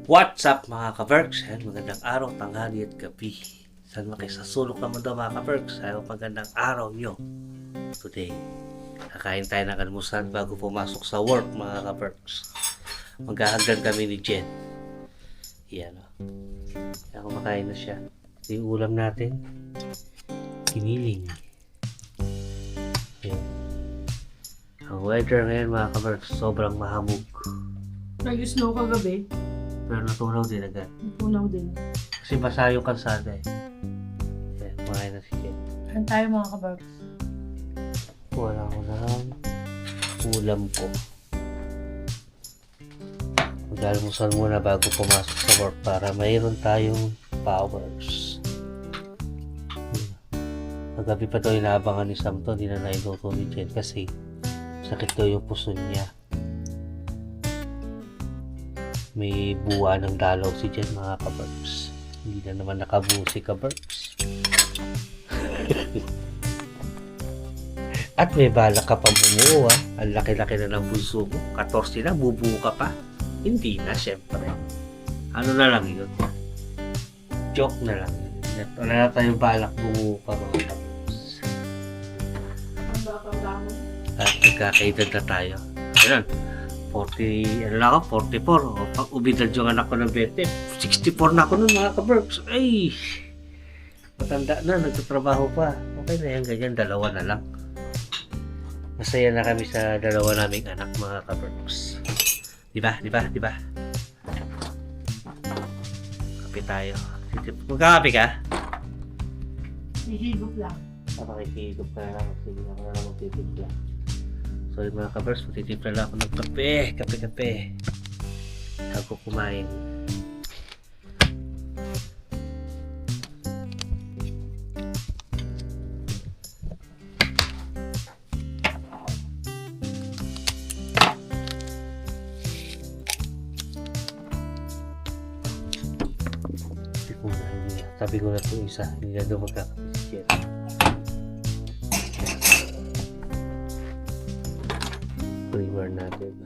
What's up mga ka-Berks? Magandang araw, tanghali at gabi. Saan kayo sa sulok ng mundo mga ka-Berks? Magandang araw nyo. Today, kakain tayo ng almusal bago pumasok sa work mga ka-Berks. Maghahagdan kami ni Jen. Yan o. Kaya kumakain na siya. Yung ulam natin, kiniling. Yan. Ang weather ngayon mga ka-Berks, sobrang mahamog. Nag-snow kagabi. Pero natunaw din agad. Natunaw din. Kasi basa yung kalsada eh. Yan, kumain na si Jen. Saan tayo mga kabarbs? Wala ko lang ulam ko. Mag-almusal muna bago pumasok sa work para mayroon tayong powers. Magabi pa daw inaabangan ni Sam to, hindi na nailuto ni Jen kasi sakit daw yung puso niya. May buwa ng dalaw si Jen mga kabarbs. Hindi na naman nakabuo si kabarbs. At may balak ka pa bumuo ah. Ang laki-laki na ng bunso mo. 14 na, bubuo ka pa. Hindi na, syempre. Ano na lang yun? Joke na lang yun. Wala na tayong balak bumuo pa mga kabarbs. Ang bakang damon. At nagkakaedad na tayo. Ayun. 40, ano na ako, 44. O, pag ubidad yung anak ko ng 20, 64 na ako nun mga ka-Berks. Ay! Matanda na, nagtatrabaho pa. Okay na yan, ganyan, dalawa na lang. Masaya na kami sa dalawa naming anak mga ka-Berks. Diba? Kape tayo. Magkakape ka? Hihigop lang. Pakikigop ka na lang. Sige na ka na lang magtitimpla. Sorry mga ka-Berks, matitimpla lang ako ng kape. Ako kumain. Tabi ko na ito isa, hindi na daw magkakapisya. Creamer natin.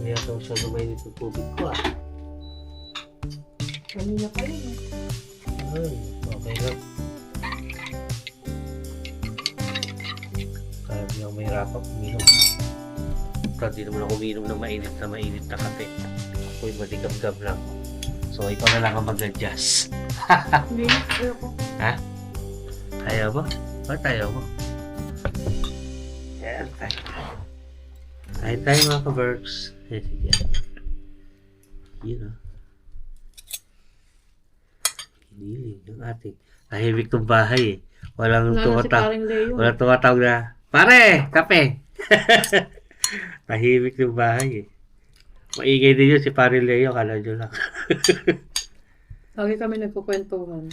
Hindi ata siya lumayin itong tubig ko ah. Kanina pa rin eh. Ay, okay lang. Kaya hindi ako mahirapan uminom. Hindi naman ako uminom ng mainit na kape. Ako'y maligam-gam lang. So, ikaw na lang ang mag-adjust. Hindi, ayoko. Ha? Ayaw mo? Ba't ayaw mo? Yan, tayo. Kain tayo mga ka-Berks. Sige. Yun o. Kiniling yung ating. Tahimik tong bahay eh. Walang tumatawag na, pare! Kape! Tahimik tong bahay eh. Maingay din yun si Pare Leo. Kala nyo lang. Lagi kami nagkukwentuhan.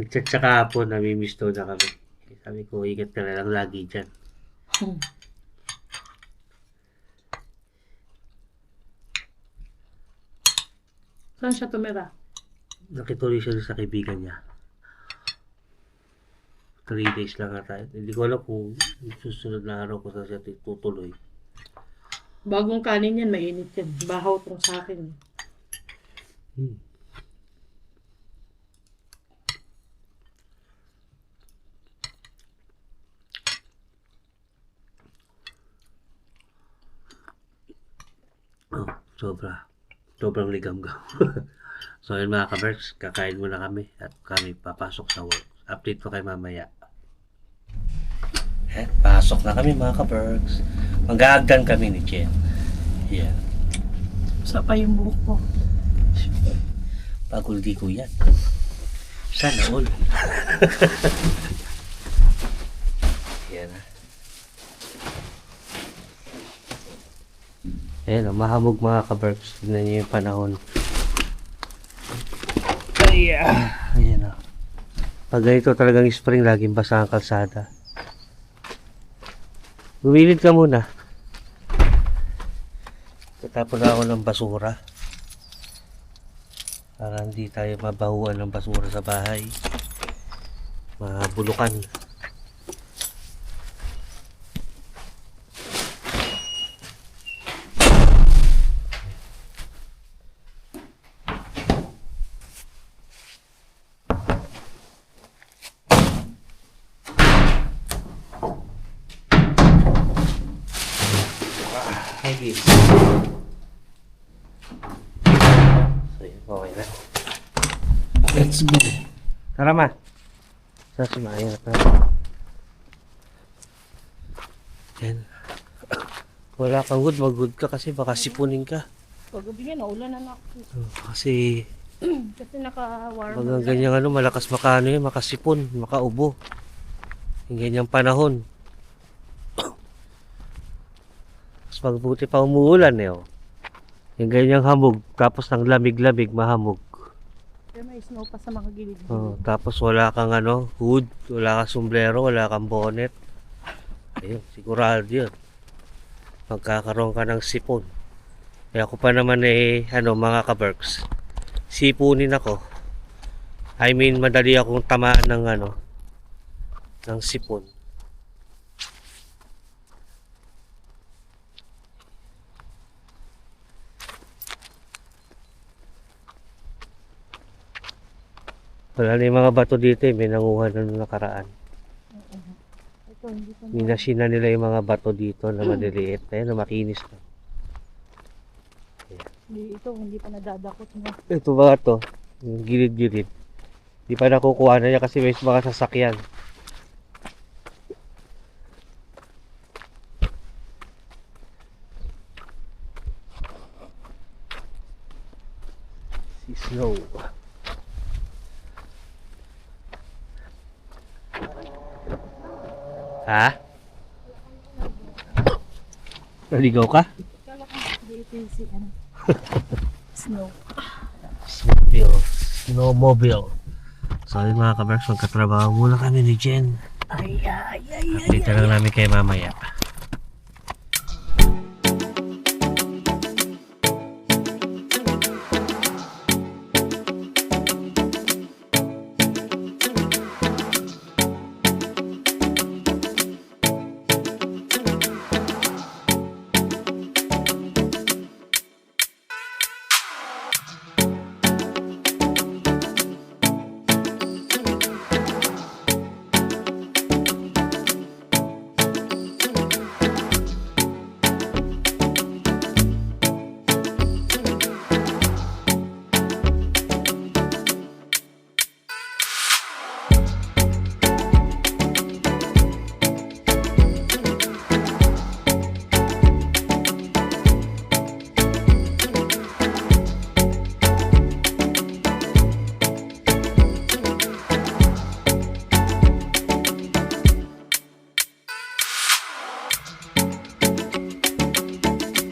Nag-chat sa kahapon. Namimiss daw na kami. Sabi ko, ingat ka na lang lagi dyan. Saan siya tumira? Nakituloy siya sa kaibigan niya. 3 days lang ata. Hindi ko alam kung susunod na araw ko saan siya tutuloy. Bagong kanin yan, mainit yan. Bahaw tong sa akin. Oh, sobrang ligam-gam. So yun mga ka-Berks, kakain muna kami at kami papasok sa work. Update ko kayo mamaya. Pasok na kami mga ka-Berks. Mag-aagdan kami ni Jen. Yan. Sa pa yung buhok ko. Paguldi ko yan. Sana all. Yan na. Ayan o, mahamog mga ka-Berks. Tignan nyo yung panahon. Ayan o. Pag ganito talagang spring, laging basa ang kalsada. Bumilid ka muna. Tatapon na ako ng basura. Para hindi tayo mabahuan ng basura sa bahay. Mabulukan. Hagis. So yun, okay na. Let's go. Tara ma. Sa sumayat na. Yan. Wala kang wood, mag-wood ka kasi baka sipunin ka. Paggabi nga, naulan na ako. Kasi Kasi naka-warm. mga ganyang ano, malakas makaano yun, makasipon, makaubo. Yung ganyang panahon. Mas magbuti pa umuulan eh. Oh. Yung ganyang hamog, tapos ng lamig-lamig, mahamog. Kaya may snow pa sa mga gilid. Oh, tapos wala kang ano, hood, wala kang sombrero, wala kang bonnet. Ayun, sigurado yun. Magkakaroon ka ng sipon. Kaya ako pa naman eh, ano, mga ka-Berks, sipunin ako. I mean, madali akong tamaan ng ano, ng sipon. Wala na yung mga bato dito eh, may nanguha na nung nakaraan. Ito, hindi pa Minasina nila yung mga bato dito na maliliit. Ayun, na makinis na. ito, hindi pa nadadakot mo. Ito ba to? Yung gilid-gilid. Di pa nakukuha na niya kasi may mga sasakyan. Si Snow. Ha? Naligaw ka? Kala ko, dito yung si ano. Snow. Snowmobile. Snowmobile. So yun mga ka-Berks, magkatrabaho muna kami ni Jen. Ay. Update na lang namin kayo mamaya.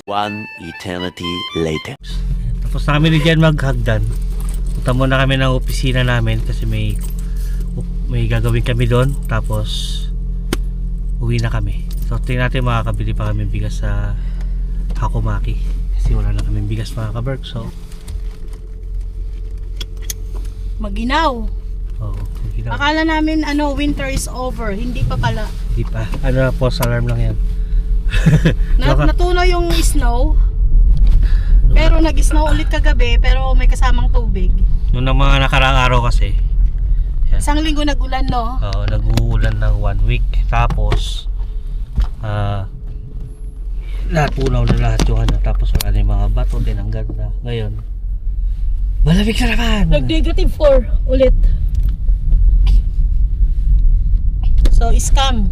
One eternity later. Tapos na kami ni Jen maghagdan. Punta muna kami ng opisina namin kasi may gagawin kami doon. Tapos uwi na kami. So tingnan natin makakabili pa kami bigas sa Hakomaki. Kasi wala na kami bigas mga ka-Berks. So Maginaw. hindi na. Akala namin ano, winter is over. Hindi pa pala. Hindi pa. Ano, false alarm lang yan. Natunaw yung snow. Pero nag-snow ulit kagabi, pero may kasamang tubig. Noong ng mga nakaraang araw kasi, Isang linggo nagulan, no? nag-uulan ng 1 week. Tapos, natunaw na lahat yung ano. Tapos wala na yung mga bato, tinanggal na. Ngayon, malamig na naman! Nag-negative 4 ulit. So, scam.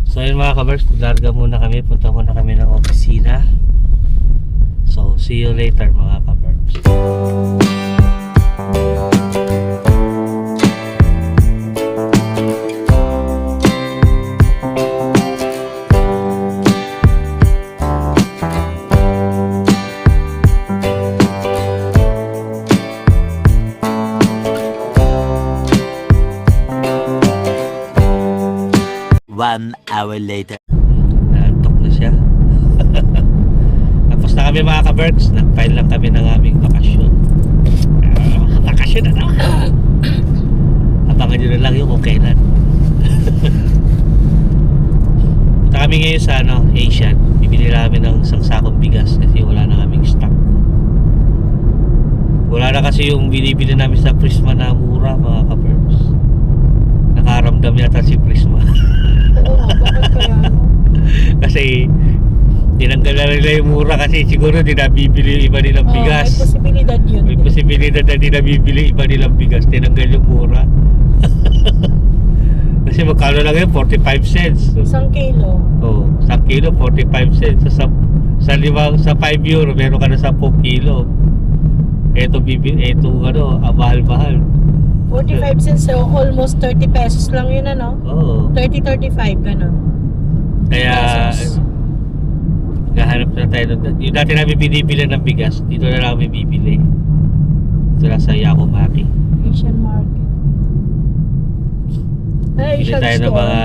So yun mga ka-Berks, larga muna kami. Punta muna kami ng opisina. So, see you later mga ka-Berks. 1 hour later. Nantok na siya. Tapos na kami mga ka-Berks. Nag-file lang kami ng aming bakasyon. Bakasyon na naman. Abangan nyo na lang yung kung kailan. Punta kami ngayon sa Asian. Bibili namin ng isang sakong bigas kasi wala na kaming stock. Wala na kasi yung binibili namin sa Prisma na mura mga ka-Berks. Nakaramdam yata si Prisma. Oo, bakit kaya? Kasi tinanggal na nila yung mura kasi siguro di nabibili yung iba nilang May bigas. posibilidad yun. May posibilidad na di nabibili yung iba nilang bigas. Tinanggal yung mura. Kasi magkano lang yun? 45 cents. Isang kilo. Oh, sa kilo 45 cents. So, sa 5 euro meron ka na 10 kilo. Eto mahal-mahal. 45 cents, so almost 30 pesos lang yun, ano? Oo. 30-35, gano'n. Kaya Pesos. gahanap na tayo doon. Yung dati namin binibili ng bigas, dito na lang kami bibili. Ito na sa Yakomaki. Asian market. Ay, Bili Asian tayo ng store. mga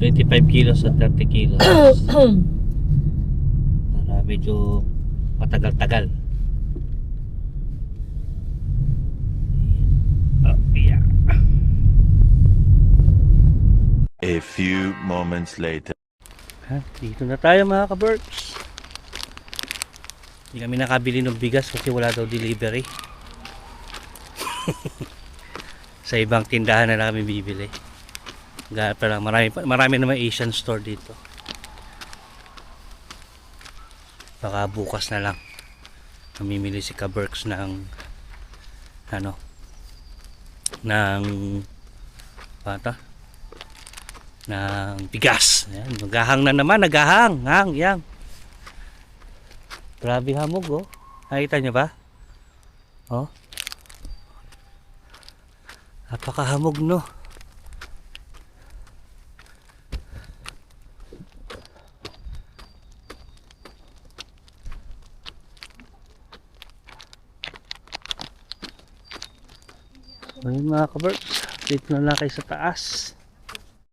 25 kilos at 30 kilos. Para medyo matagal-tagal. Oh, yeah. A few moments later. Dito na tayo mga ka-Berks. Hindi kami nakabili ng bigas kasi wala daw delivery. Sa ibang tindahan na lang kami bibili. Pero marami naman Asian store dito. Baka bukas na lang mamimili si ka-Berks ng ng bigas. Ayan, naghahang na naman, naghahang, yan. Grabe hamog, oh. Nakita nyo ba? Oh. Napakahamog, no? Ayun mga ka-Berks, dito na lang kayo sa taas.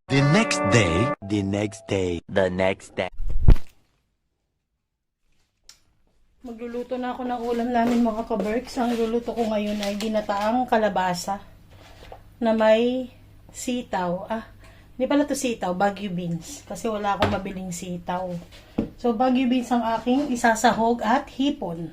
The next day, the next day, the next day. Magluluto na ako ng ulam namin mga ka-Berks. Ang luluto ko ngayon ay ginataang kalabasa na may sitaw. Hindi pala to sitaw, Baguio beans. Kasi wala akong mabiling sitaw. So, Baguio beans ang aking isasahog at hipon.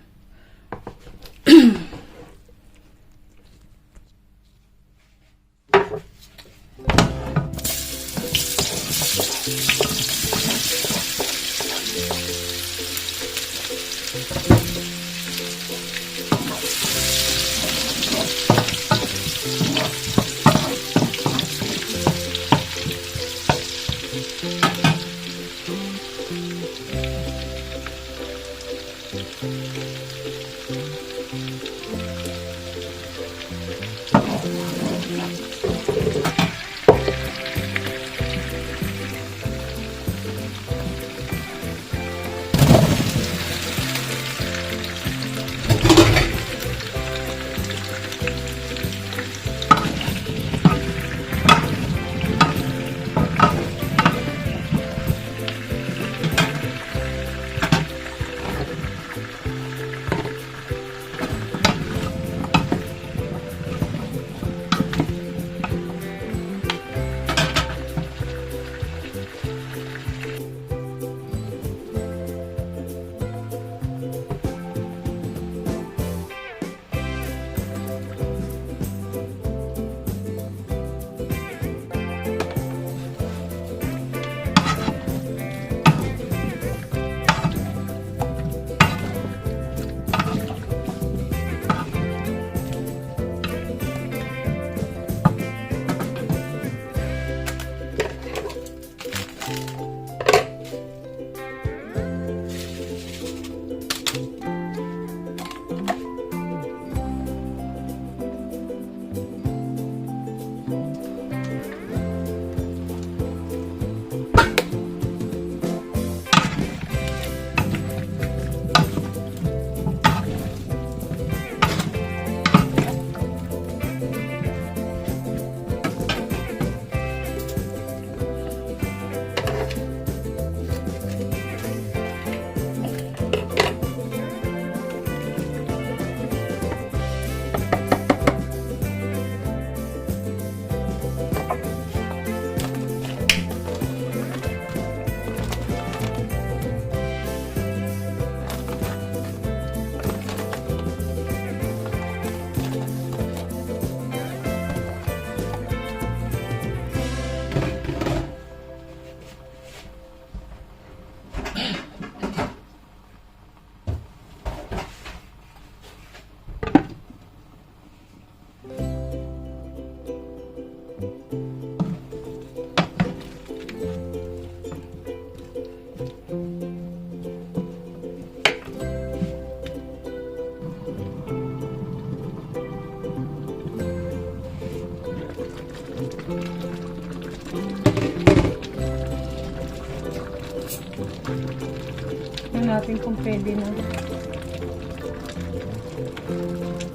Tingnan natin kung pwede na.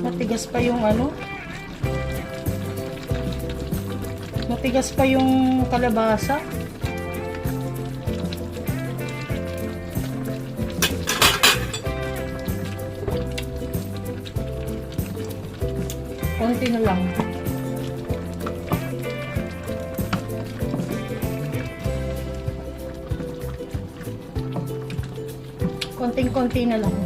Matigas pa yung ano. Matigas pa yung kalabasa. Konti na lang. Konting-konti na lang.